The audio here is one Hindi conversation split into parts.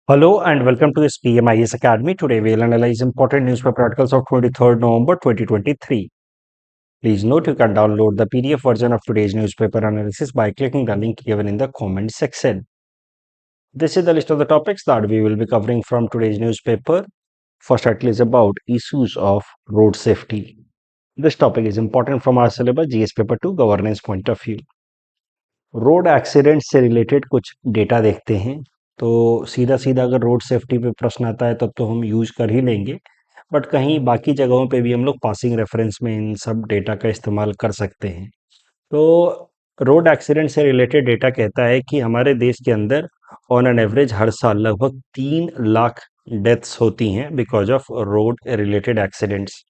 Hello and welcome to this PMIS Academy. Today we'll analyze important newspaper articles of 23rd November 2023. Please note you can download the PDF version of today's newspaper analysis by clicking the link given in the comment section. This is the list of the topics that we will be covering from today's newspaper. First article is about issues of road safety. This topic is important from our syllabus GS paper 2 governance point of view. Road accident से रिलेटेड कुछ डेटा देखते हैं। तो सीधा सीधा अगर रोड सेफ्टी पे प्रश्न आता है तब तो हम यूज कर ही लेंगे, बट कहीं बाकी जगहों पे भी हम लोग पासिंग रेफरेंस में इन सब डेटा का इस्तेमाल कर सकते हैं। तो रोड एक्सीडेंट से रिलेटेड डेटा कहता है कि हमारे देश के अंदर ऑन एन एवरेज हर साल लगभग 3 लाख डेथ्स होती हैं because of road related accidents.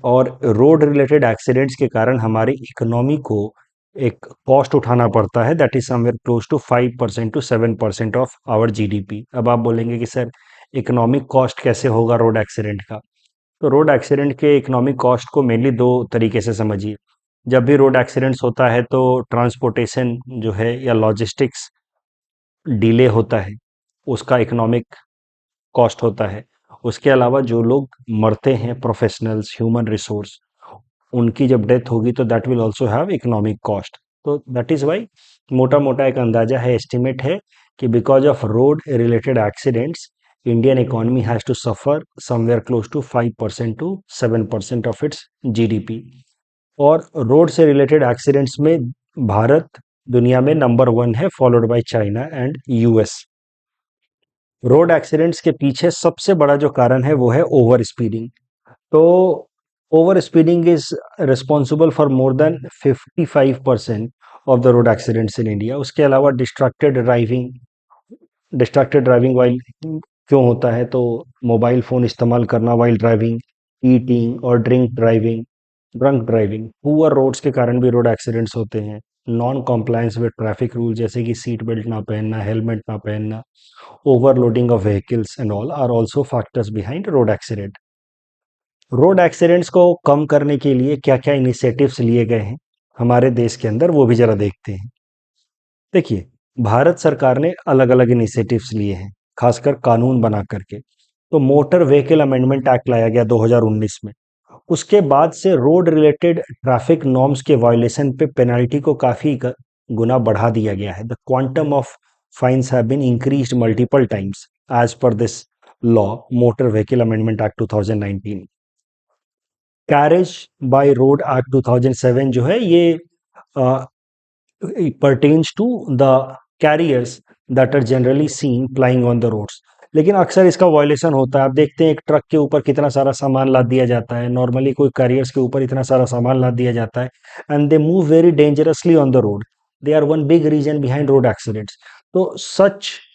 और रोड रिलेटेड एक्सीडेंट्स के कारण हमारी इकोनॉमी को एक कॉस्ट उठाना पड़ता है that is somewhere close to 5% to 7% of our GDP. अब आप बोलेंगे कि सर इकोनॉमिक कॉस्ट कैसे होगा रोड एक्सीडेंट का? तो रोड एक्सीडेंट के इकोनॉमिक कॉस्ट को मेनली दो तरीके से समझिए। जब भी रोड एक्सीडेंट्स होता है तो ट्रांसपोर्टेशन जो है या लॉजिस्टिक्स डिले होता है, उसका इकोनॉमिक कॉस्ट होता है। उसके अलावा जो लोग मरते हैं, प्रोफेशनल्स, ह्यूमन रिसोर्स, उनकी जब डेथ होगी तो that will also have economic cost. तो दैट इज वाई मोटा मोटा एक अंदाजा है, एस्टिमेट है कि because of road related accidents Indian economy has to suffer somewhere close to 5% to 7% of its GDP. और रोड से रिलेटेड एक्सीडेंट्स में भारत दुनिया में नंबर 1 है, followed by China and US. Road accidents के पीछे सबसे बड़ा जो कारण है वो है ओवर स्पीडिंग। तो over speeding is responsible for more than 55% of the road accidents in India. उसके अलावा डिस्ट्रैक्टेड ड्राइविंग वाइल क्यों होता है? तो मोबाइल फ़ोन इस्तेमाल करना वाइल ड्राइविंग, ईटिंग और ड्रंक ड्राइविंग, पुअर रोड्स के कारण भी रोड एक्सीडेंट्स होते हैं। Non compliance with traffic rule जैसे कि सीट बेल्ट ना पहनना, हेलमेट ना पहनना, overloading of vehicles and all are also factors behind road accident. Road accidents को कम करने के लिए क्या क्या इनिशिएटिव्स लिए गए हैं हमारे देश के अंदर, वो भी जरा देखते हैं। देखिए, भारत सरकार ने अलग अलग इनिशिएटिव्स लिए हैं, खासकर कानून बना करके। तो मोटर व्हीकल अमेंडमेंट एक्ट लाया गया 2019 में। उसके बाद से रोड रिलेटेड ट्रैफिक नॉर्म्स के वायलेशन पे पेनल्टी को काफ़ी गुना बढ़ा दिया गया है। The quantum of fines have been increased multiple times as per this law, motor vehicle amendment act 2019। Carriage by road act 2007 जो है ये pertains to the carriers that are generally seen plying on the roads। लेकिन अक्सर इसका वायलेशन होता है। आप देखते हैं एक ट्रक के ऊपर कितना सारा सामान लाद दिया जाता है, नॉर्मली कोई कैरियर्स के ऊपर इतना सारा सामान लाद दिया जाता है, and they move very dangerously on the road. They are one big reason behind road accidents. तो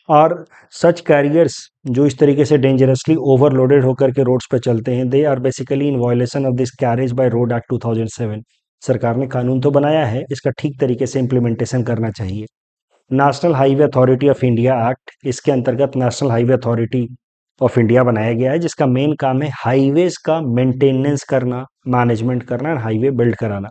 आर सच कैरियर्स जो इस तरीके से डेंजरसली ओवरलोडेड होकर के रोड्स पे चलते हैं, they are basically in violation of this carriage by road act 2007। सरकार ने कानून तो बनाया है, इसका ठीक तरीके से इम्प्लीमेंटेशन करना चाहिए। National highway authority of India act, इसके अंतर्गत national highway authority of India बनाया गया है, जिसका मेन काम है हाईवेज का मेंटेनेंस करना, मैनेजमेंट करना और हाईवे बिल्ड कराना।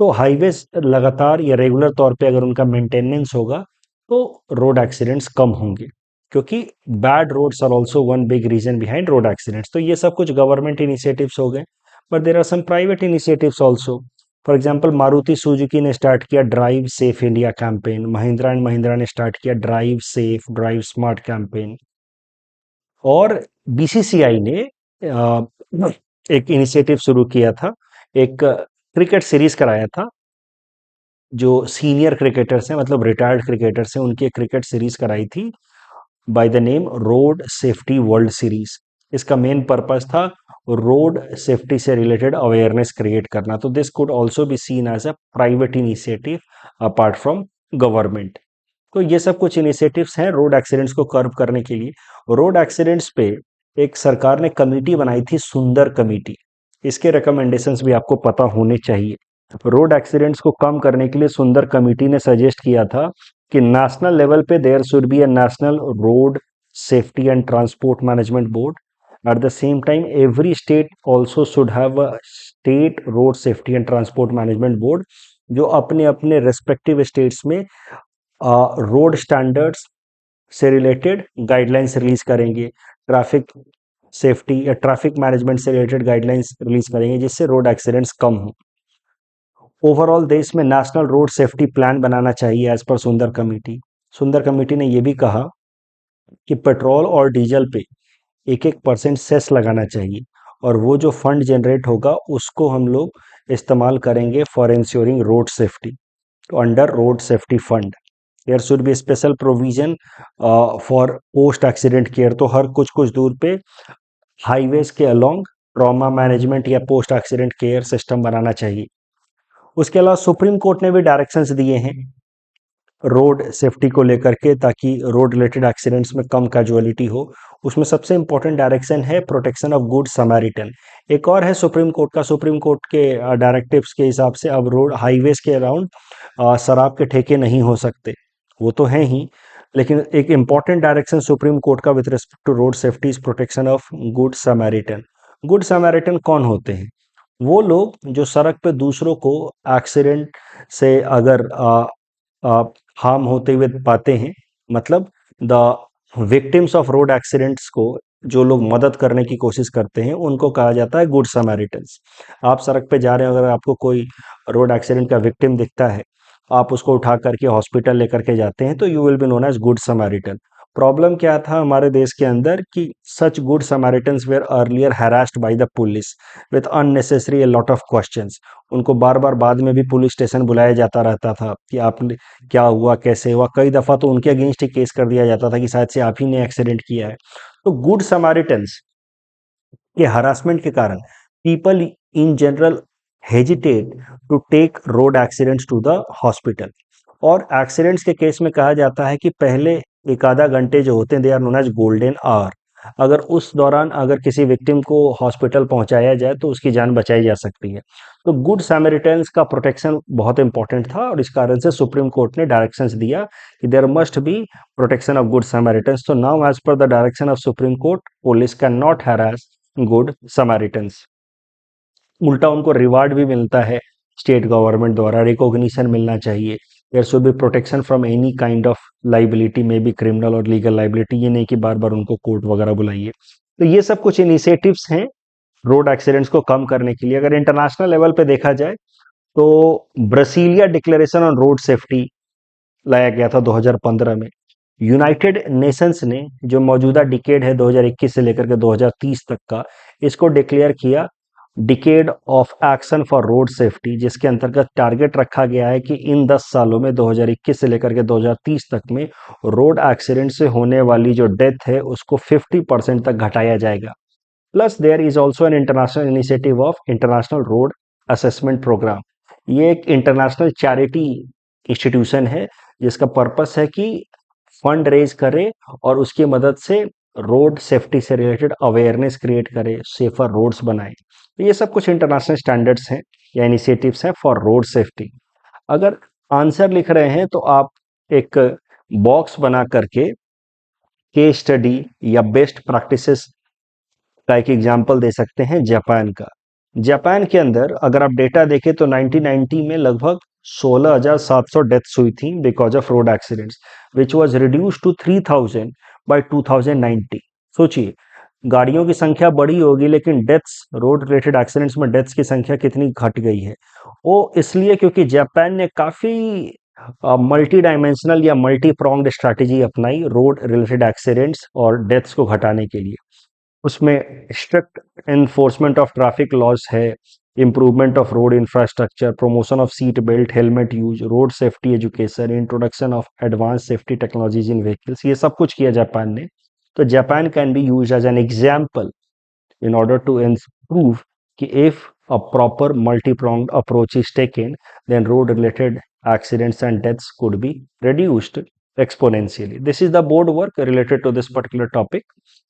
तो हाईवेज लगातार या रेगुलर तौर पे अगर उनका मेंटेनेंस होगा तो रोड एक्सीडेंट्स कम होंगे, क्योंकि bad roads are also one big reason behind road accidents. तो ये सब कुछ गवर्नमेंट इनिशिएटिव्स हो गए, but there are some private initiatives also. For example Maruti Suzuki ने स्टार्ट किया drive safe India campaign, Mahindra and Mahindra ने स्टार्ट किया drive safe drive smart campaign, और बीसीसीआई ने एक इनिशिएटिव शुरू किया था, एक क्रिकेट सीरीज कराया था। जो सीनियर क्रिकेटर्स हैं, मतलब रिटायर्ड क्रिकेटर्स हैं, उनकी एक क्रिकेट सीरीज कराई थी by the name road safety world series. इसका मेन पर्पस था रोड सेफ्टी से रिलेटेड अवेयरनेस क्रिएट करना। तो this could also be seen as a private initiative apart from government. तो ये सब कुछ इनिशिएटिव्स हैं रोड एक्सीडेंट्स को कर्व करने के लिए। रोड एक्सीडेंट्स पे एक सरकार ने कमेटी बनाई थी, सुंदर कमेटी। इसके रिकमेंडेशंस भी आपको पता होने चाहिए। रोड एक्सीडेंट्स को कम करने के लिए सुंदर कमेटी ने सजेस्ट किया था कि नेशनल लेवल पे there should be a national road safety and transport management board. At the same time every state also should have a state road safety and transport management board, जो अपने अपने रेस्पेक्टिव स्टेट्स में रोड स्टैंडर्ड्स से रिलेटेड गाइडलाइंस रिलीज करेंगे, ट्रैफिक सेफ्टी या ट्रैफिक मैनेजमेंट से रिलेटेड गाइडलाइंस रिलीज करेंगे जिससे रोड एक्सीडेंट्स कम हो। ओवरऑल देश में नेशनल रोड सेफ्टी प्लान बनाना चाहिए एज पर सुंदर कमेटी। सुंदर कमेटी ने यह भी कहा कि पेट्रोल और डीजल पे 1-1% सेस लगाना चाहिए और वो जो फंड जनरेट होगा उसको हम लोग इस्तेमाल करेंगे फॉर इंश्योरिंग रोड सेफ्टी। तो under road safety fund there should be special provision for post accident care. तो हर कुछ कुछ दूर पे हाईवेज के अलोंग ट्रॉमा मैनेजमेंट या पोस्ट एक्सीडेंट केयर सिस्टम बनाना चाहिए। उसके अलावा सुप्रीम कोर्ट ने भी डायरेक्शंस दिए हैं रोड सेफ्टी को लेकर के, ताकि रोड रिलेटेड एक्सीडेंट्स में कम कैजुअलिटी हो। उसमें सबसे इंपॉर्टेंट डायरेक्शन है प्रोटेक्शन ऑफ गुड समैरिटन। एक और है सुप्रीम कोर्ट का, सुप्रीम कोर्ट के डायरेक्टिव्स के हिसाब से अब रोड हाईवेज के अराउंड शराब के ठेके नहीं हो सकते, वो तो हैं ही, लेकिन एक इंपॉर्टेंट डायरेक्शन सुप्रीम कोर्ट का with respect to road safety is protection of good samaritan. Good samaritan कौन होते हैं? वो लोग जो सड़क पे दूसरों को एक्सीडेंट से अगर हार्म होते हुए पाते हैं, मतलब the victims of road accidents को जो लोग मदद करने की कोशिश करते हैं उनको कहा जाता है गुड समैरिटन्स। आप सड़क पे जा रहे हो, अगर आपको कोई रोड एक्सीडेंट का विक्टिम दिखता है, आप उसको उठा करके हॉस्पिटल लेकर के जाते हैं, तो you will be known as good Samaritan. Problem क्या था हमारे देश के अंदर कि such good Samaritans were earlier harassed by the police with unnecessary lot of questions. उनको बार बार बाद में भी पुलिस स्टेशन बुलाया जाता रहता था कि आपने क्या हुआ, कैसे हुआ। कई दफ़ा तो उनके अगेंस्ट ही केस कर दिया जाता था कि शायद से आप ही ने एक्सीडेंट किया है। तो गुड समारिटन्स के हरासमेंट के कारण people in general hesitate to take road accidents to the hospital. और एक्सीडेंट्स के केस में कहा जाता है कि पहले एक आधा घंटे जो होते हैं they are known as golden hour. अगर उस दौरान अगर किसी विक्टिम को हॉस्पिटल पहुंचाया जाए तो उसकी जान बचाई जा सकती है। तो गुड सैमरिटन्स का प्रोटेक्शन बहुत इंपॉर्टेंट था और इस कारण से सुप्रीम कोर्ट ने डायरेक्शंस दिया कि there must be protection of good Samaritans. तो now as per the direction of Supreme Court police can not harass good Samaritans. उल्टा उनको रिवार्ड भी मिलता है, स्टेट गवर्नमेंट द्वारा रिकॉग्निशन मिलना चाहिए। There should be protection from any kind of liability, may be criminal और लीगल लाइबिलिटी। ये नहीं कि बार बार उनको कोर्ट वगैरह बुलाइए। तो ये सब कुछ इनिशिएटिव्स हैं रोड एक्सीडेंट्स को कम करने के लिए। अगर इंटरनेशनल लेवल पे देखा जाए तो ब्रसीलिया डिक्लेरेशन ऑन रोड सेफ्टी लाया गया था 2015 में। यूनाइटेड नेशंस ने जो मौजूदा डिकेड है 2021 से लेकर के 2030 तक का, इसको डिक्लेयर किया decade of action for road safety, जिसके अंतर्गत टारगेट रखा गया है कि इन 10 सालों में 2021 से लेकर के 2030 तक में रोड एक्सीडेंट से होने वाली जो डेथ है उसको 50% तक घटाया जाएगा। Plus there is also an international initiative of international road assessment programme. ये एक इंटरनेशनल चैरिटी इंस्टीट्यूशन है जिसका पर्पस है कि फंड रेज करे और उसकी मदद से रोड सेफ्टी से रिलेटेड अवेयरनेस क्रिएट करे, सेफर रोड्स बनाए। तो ये सब कुछ इंटरनेशनल स्टैंडर्ड्स हैं या इनिशिएटिव्स हैं फॉर रोड सेफ्टी। अगर आंसर लिख रहे हैं तो आप एक बॉक्स बना करके केस स्टडी या बेस्ट प्रैक्टिसेस का एक एग्जाम्पल दे सकते हैं जापान का। जापान के अंदर अगर आप डेटा देखें तो 1990 में लगभग 16,700 डेथ्स हुई थी because of road accidents, which was reduce to 3,000 by 2090। सोचिए, गाड़ियों की संख्या बढ़ी होगी लेकिन डेथ्स, रोड रिलेटेड एक्सीडेंट्स में डेथ्स की संख्या कितनी घट गई है। वो इसलिए क्योंकि जापान ने काफी मल्टी डायमेंशनल या मल्टी प्रोंग्ड स्ट्रैटेजी अपनाई रोड रिलेटेड एक्सीडेंट्स और डेथ्स को घटाने के लिए। उसमें strict enforcement of traffic laws है, improvement of road infrastructure, promotion of seat belt, helmet use, road safety education, introduction of advance safety technologies in vehicles, ये सब कुछ किया जापान ने। तो Japan can be use as an example in order to prove कि if a proper multi-pronged approach is taken, then road related accidents and deaths could be reduced exponentially. This is the board work related to this particular topic.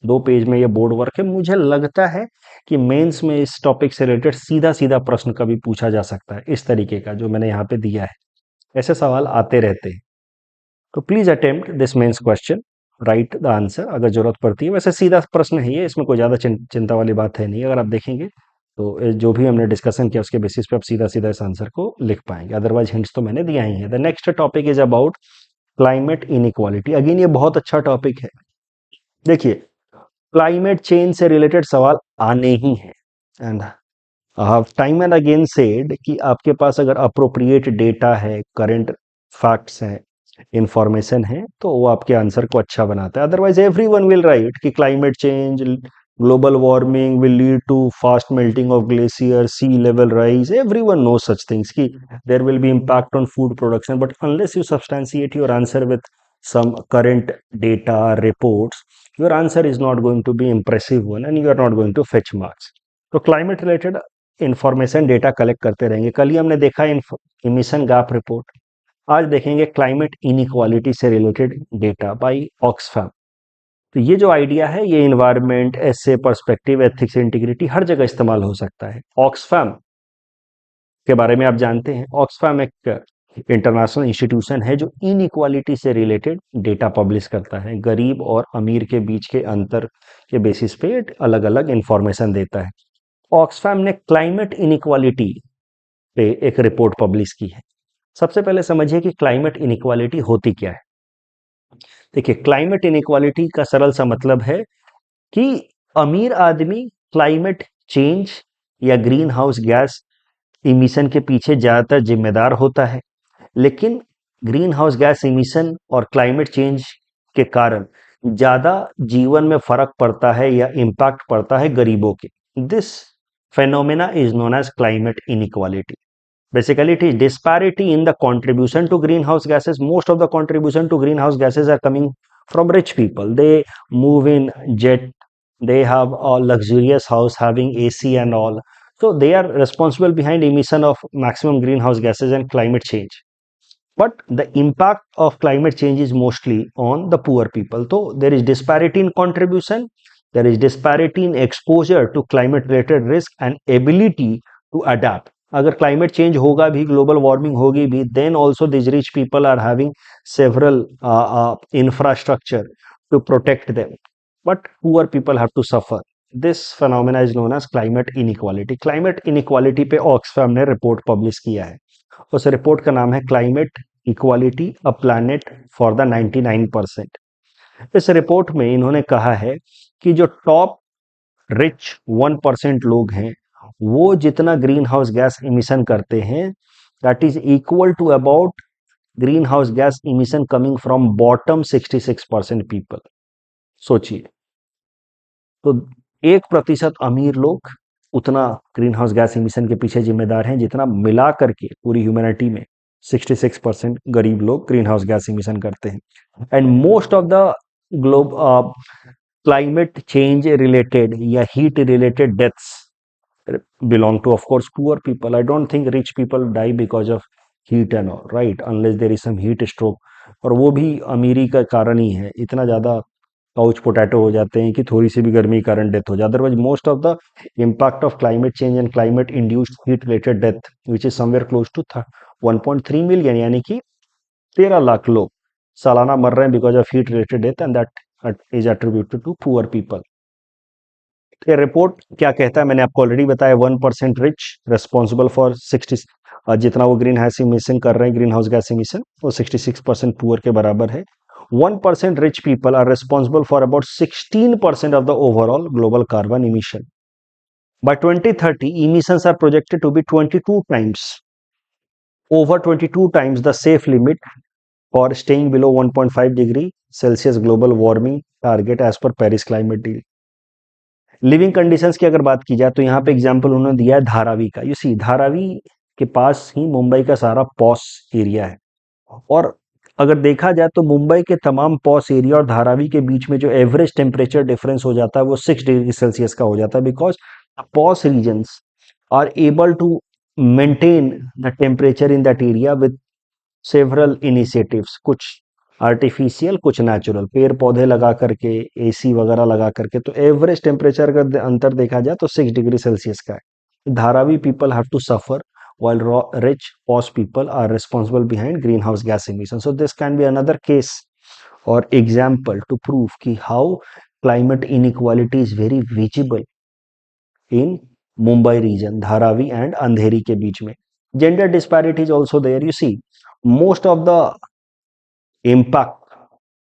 2 page में ये बोर्ड वर्क है। मुझे लगता है कि मेंस में इस टॉपिक से रिलेटेड सीधा सीधा प्रश्न कभी पूछा जा सकता है, इस तरीके का जो मैंने यहाँ पे दिया है। ऐसे सवाल आते रहते हैं, तो please attempt this mains question, write the answer अगर जरूरत पड़ती है। वैसे सीधा प्रश्न है ये, इसमें कोई ज़्यादा चिंता वाली बात है नहीं। अगर आप देखेंगे तो जो भी हमने डिस्कशन किया उसके बेसिस पे आप सीधा सीधा इस आंसर को लिख पाएंगे। अदरवाइज हिंट्स तो मैंने दिया ही है। The next topic is about climate inequality, again ये बहुत अच्छा टॉपिक है। देखिए, क्लाइमेट चेंज से रिलेटेड सवाल आने ही हैं, and time and again said कि आपके पास अगर अप्रोप्रिएट डेटा है, करंट फैक्ट्स हैं, इंफॉर्मेशन है, तो वो आपके आंसर को अच्छा बनाता है। अदरवाइज एवरीवन विल राइट कि climate change, global warming will lead to fast melting of glacier, sea level rise, everyone knows such things कि there will be impact on food production, but unless you substantiate your answer with some current data reports, your answer is not going to be impressive one and you are not going to fetch marks. तो climate related information data collect करते रहेंगे। कल ही हमने देखा इमिशन गैप रिपोर्ट, आज देखेंगे क्लाइमेट इनइक्वालिटी से रिलेटेड डेटा बाय ऑक्सफैम। तो ये जो आइडिया है ये इन्वायरमेंट, एसे, पर्सपेक्टिव, एथिक्स, इंटीग्रिटी हर जगह इस्तेमाल हो सकता है। ऑक्सफैम के बारे में आप जानते हैं, ऑक्सफैम एक इंटरनेशनल इंस्टीट्यूशन है जो इनइक्वालिटी से रिलेटेड डेटा पब्लिश करता है, गरीब और अमीर के बीच के अंतर के बेसिस पे अलग अलग इंफॉर्मेशन देता है। ऑक्सफैम ने क्लाइमेट इनइक्वालिटी पे एक रिपोर्ट पब्लिश की है। सबसे पहले समझिए कि क्लाइमेट इनइक्वालिटी होती क्या है। देखिए, क्लाइमेट इनइक्वालिटी का सरल सा मतलब है कि अमीर आदमी क्लाइमेट चेंज या ग्रीन हाउस गैस इमिशन के पीछे ज्यादातर जिम्मेदार होता है, लेकिन ग्रीन हाउस गैस इमिशन और क्लाइमेट चेंज के कारण ज्यादा जीवन में फर्क पड़ता है या इम्पैक्ट पड़ता है गरीबों के। This phenomena is known as climate inequality. Basically, it is disparity in the contribution to greenhouse gases. Most of the contribution to greenhouse gases are coming from rich people. They move in jet, they have a luxurious house having AC and all. So they are responsible behind emission of maximum greenhouse gases and climate change. But the impact of climate change is mostly on the poor people. So there is disparity in contribution, there is disparity in exposure to climate related risk and ability to adapt. अगर क्लाइमेट चेंज होगा भी, ग्लोबल वार्मिंग होगी भी, then also this rich people are having several infrastructure to protect them, but poor people have to suffer. This phenomena is known as climate inequality. Climate inequality पे ऑक्सफैम ने रिपोर्ट पब्लिश किया है। उस रिपोर्ट का नाम है climate equality a planet for the 99%। इस रिपोर्ट में इन्होंने कहा है कि जो टॉप रिच 1% लोग हैं, वो जितना ग्रीन हाउस गैस इमिशन करते हैं, that is equal to about green house gas emission coming from bottom 66% people. सोचिए, तो 1% अमीर लोग उतना ग्रीन हाउस गैस इमिशन के पीछे जिम्मेदार हैं जितना मिला करके पूरी ह्यूमैनिटी में 66% गरीब लोग ग्रीन हाउस गैस इमिशन करते हैं। And most of the globe climate change related या heat related deaths belong to, of course, poor people. I don't think rich people die because of heat and all, right? Unless there is some heat stroke, और वो भी अमीरी का कारण ही है। इतना ज़्यादा काउच पोटैटो हो जाते हैं कि थोड़ी सी भी गर्मी के कारण डेथ हो जाए। Otherwise most of the impact of climate change and climate induced heat related death which is somewhere close to 1.3 million, यानी कि 13 लाख लोग सालाना मर रहे हैं because of heat related death, and that is attributed to poor people. ये रिपोर्ट क्या कहता है मैंने आपको ऑलरेडी बताया। 1% रिच रेस्पॉन्सिबल फॉर 60, जितना वो ग्रीन हाउस इमिशन कर रहे हैं, ग्रीन हाउस गैस इमिशन, वो 66% पुअर के बराबर है। 1% rich people are responsible for about 16% of the overall global carbon emission. By 2030, emissions are projected to be 22 times, over 22 times the safe limit for staying below 1.5 degree Celsius global warming target as per Paris climate deal. Living conditions की अगर बात की जाए तो यहाँ पे एग्जांपल उन्होंने दिया है धारावी का। यू सी, धारावी के पास ही मुंबई का सारा पॉश एरिया है, और अगर देखा जाए तो मुंबई के तमाम पॉश एरिया और धारावी के बीच में जो एवरेज टेम्परेचर डिफरेंस हो जाता है वो 6 डिग्री सेल्सियस का हो जाता है, because posh regions are able to maintain the temperature in that area with several initiatives, कुछ आर्टिफिशियल कुछ नेचुरल, पेड़ पौधे लगा करके, एसी वगैरह लगा करके। तो एवरेज टेम्परेचर का अंतर देखा जाए तो 6 डिग्री सेल्सियस का है। Dharavi people have to suffer while rich posh people are responsible behind greenhouse gas emissions. So this can be another case or example to prove ki how climate inequality is very visible in Mumbai region, Dharavi and Andheri ke beech mein. Gender disparity is also there. You see, most of the impact,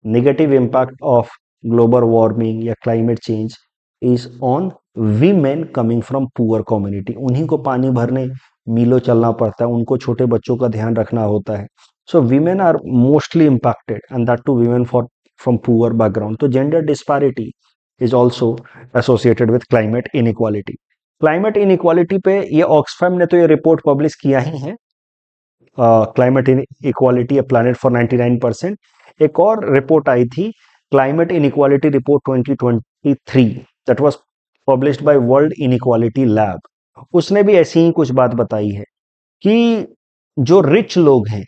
negative impact of global warming या climate change is on women coming from poor community. उन्हीं को पानी भरने मीलों चलना पड़ता है, उनको छोटे बच्चों का ध्यान रखना होता है. So women are mostly impacted, and that too women from poor background. तो gender disparity is also associated with climate inequality. Climate inequality पे ये ऑक्सफैम ने तो ये रिपोर्ट पब्लिश किया ही है, climate equality a planet for 99%. एक और रिपोर्ट आई थी, climate inequality report 2023, that was published by world inequality lab. उसने भी ऐसी ही कुछ बात बताई है कि जो रिच लोग हैं,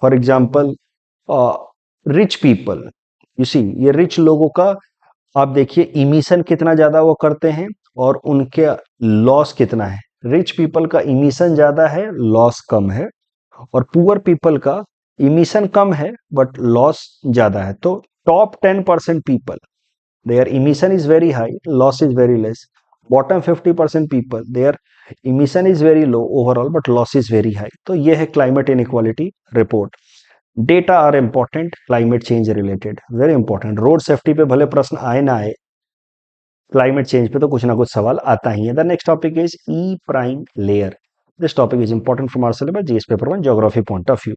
for example rich people, you see, ये रिच लोगों का आप देखिए इमिशन कितना ज्यादा वो करते हैं और उनके लॉस कितना है. रिच पीपल का इमिशन ज्यादा है, लॉस कम है, और पुअर पीपल का इमिशन कम है बट लॉस ज्यादा है. तो top 10% people, their emission is very high, loss is very less. Bottom 50% people, their emission is very low overall but loss is very high. तो ये है climate inequality report. Data are important climate change related, very important. Road safety पे भले प्रश्न आए ना आए, क्लाइमेट चेंज पे तो कुछ ना कुछ सवाल आता ही है. The next topic is E prime layer. This topic is important from our syllabus GS paper 1 geography point of view.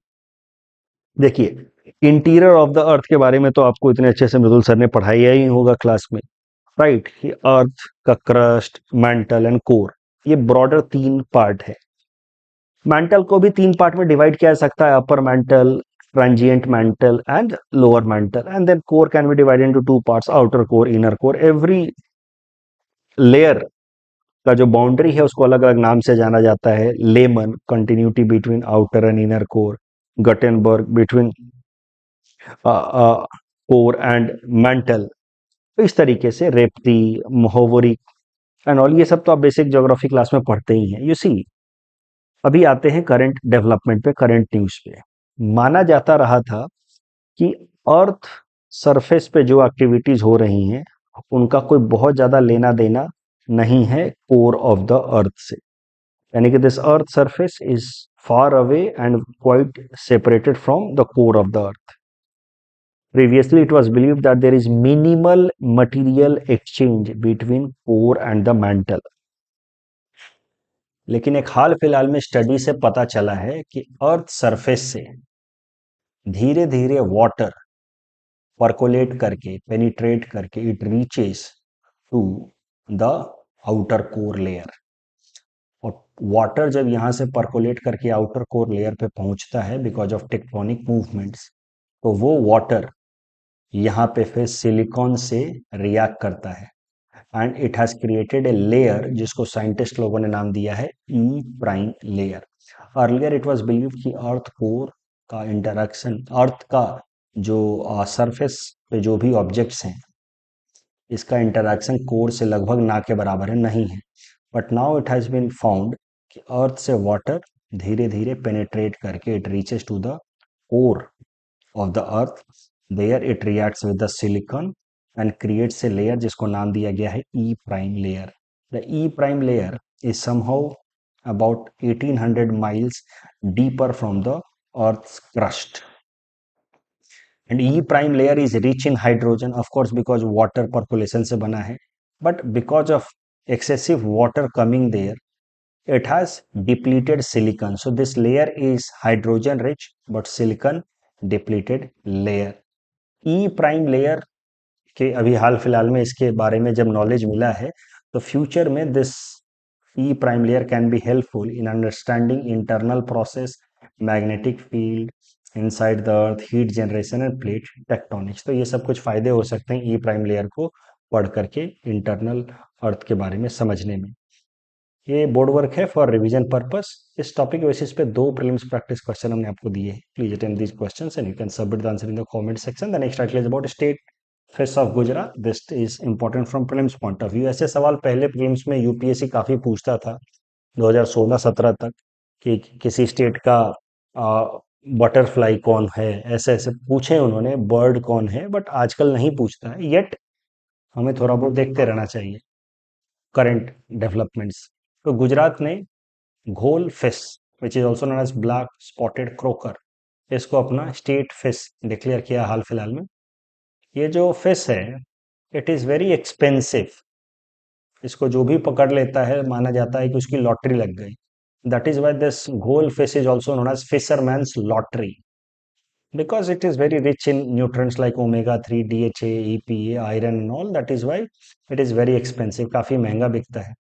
देखिए, इंटीरियर ऑफ द अर्थ के बारे में तो आपको इतने अच्छे से मृदुल सर ने पढ़ाया ही होगा क्लास में, राइट? कि अर्थ का क्रस्ट, मैंटल एंड कोर, ये ब्रॉडर 3 पार्ट है. मैंटल को भी 3 पार्ट में डिवाइड किया जा सकता है, upper mantle, transient mantle and lower mantle. And then core can be divided into 2 parts, outer core, inner core. Every layer का जो बाउंड्री है उसको अलग अलग नाम से जाना जाता है. Lemon, continuity between outer and inner core. Gutenberg, between core and mental. तो इस तरीके से रेप्टी, मोहोवरी एंड ऑल, ये सब तो आप बेसिक ज्योग्राफी क्लास में पढ़ते ही हैं. यू सी, अभी आते हैं करंट डेवलपमेंट पे, करंट न्यूज पे. माना जाता रहा था कि अर्थ सरफेस पे जो एक्टिविटीज हो रही हैं उनका कोई बहुत ज्यादा लेना देना नहीं है कोर ऑफ द अर्थ से. यानी कि this earth surface is far away and quite separated from the core of the earth. Previously, it was believed that there is minimal material exchange between core and the mantle. लेकिन एक हाल फिलहाल में स्टडी से पता चला है कि अर्थ सरफेस से धीरे धीरे वाटर परकोलेट करके, पेनिट्रेट करके, it reaches to the outer core layer. और वाटर जब यहां से परकोलेट करके आउटर कोर लेयर पे पहुंचता है बिकॉज ऑफ टेक्टोनिक मूवमेंट्स, तो वो वाटर यहाँ पे फिर सिलिकॉन से रिएक्ट करता है and it has created a layer जिसको साइंटिस्ट लोगों ने नाम दिया है E prime layer. Earlier it was believe कि अर्थ कोर का इंटरेक्शन, अर्थ का जो सरफेस पे जो भी ऑब्जेक्ट्स हैं, इसका इंटरेक्शन कोर से लगभग ना के बराबर है, नहीं है. But now it has been found कि अर्थ से वाटर धीरे धीरे पेनिट्रेट करके it reaches to the core of the earth. There it reacts with the silicon and creates a layer जिसको नाम दिया गया है E prime layer. The E prime layer is somehow about 1800 miles deeper from the earth's crust. And E prime layer is rich in hydrogen, of course because water percolation से बना है. But because of excessive water coming there, it has depleted silicon. So this layer is hydrogen rich but silicon depleted layer. E prime layer के अभी हाल फिलहाल में इसके बारे में जब नॉलेज मिला है, तो फ्यूचर में this E prime layer can be helpful in understanding internal process, magnetic field inside the earth, heat generation end plate tectonics. तो ये सब कुछ फायदे हो सकते हैं ई प्राइम लेयर को पढ़ करके इंटरनल अर्थ के बारे में समझने में. ये बोर्ड वर्क है फॉर रिवीजन पर्पस. इस टॉपिक बेसिस पे 2 प्रीलिम्स प्रैक्टिस क्वेश्चन हमने आपको दिए हैं. Please attempt these questions and you can submit the answer in the comment section. The next article is about state face of Gujarat. This is important from prelims point of view. ऐसे सवाल पहले प्रीलिम्स में यूपीएससी काफी पूछता था 2016-17 तक कि किसी स्टेट का बटरफ्लाई कौन है, ऐसे ऐसे पूछे उन्होंने, बर्ड कौन है, बट आजकल नहीं पूछता है. येट हमें थोड़ा बहुत देखते रहना चाहिए करंट डेवलपमेंट्स. तो गुजरात ने घोल fish, which is also known as black spotted croaker, इसको अपना स्टेट फिश डिक्लेयर किया हाल फिलहाल में। ये जो फिश है, इट इज़ वेरी एक्सपेंसिव। इसको जो भी पकड़ लेता है माना जाता है कि उसकी लॉटरी लग गई। That is why this ghol fish is also known as fisherman's lottery, because it is very rich in nutrients like omega 3, DHA, EPA, iron and all. That is why it is very expensive, काफी महंगा बिकता है।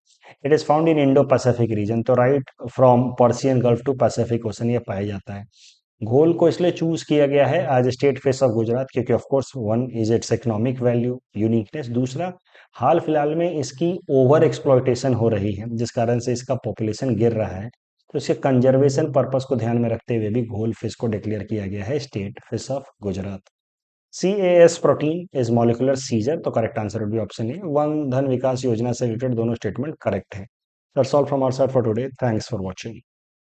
It is found in Indo-Pacific region, तो right from Persian Gulf to Pacific Ocean ये पाया जाता है। घोल को इसलिए चूज किया गया है as state fish of Gujarat क्योंकि of course one is its economic value uniqueness, दूसरा हाल फिलहाल में इसकी ओवर एक्सप्लॉयटेशन हो रही है जिस कारण से इसका पॉपुलेशन गिर रहा है। तो इसके कंजर्वेशन पर्पस को ध्यान में रखते हुए भी घोल फिश को डिक्लेयर किया गया है state fish of Gujarat. CAS protein is molecular scissor, तो करेक्ट आंसर भी ऑप्शन है। वन धन विकास योजना से रिलेटेड दोनों स्टेटमेंट करेक्ट है। That's all from our side for today, thanks for watching.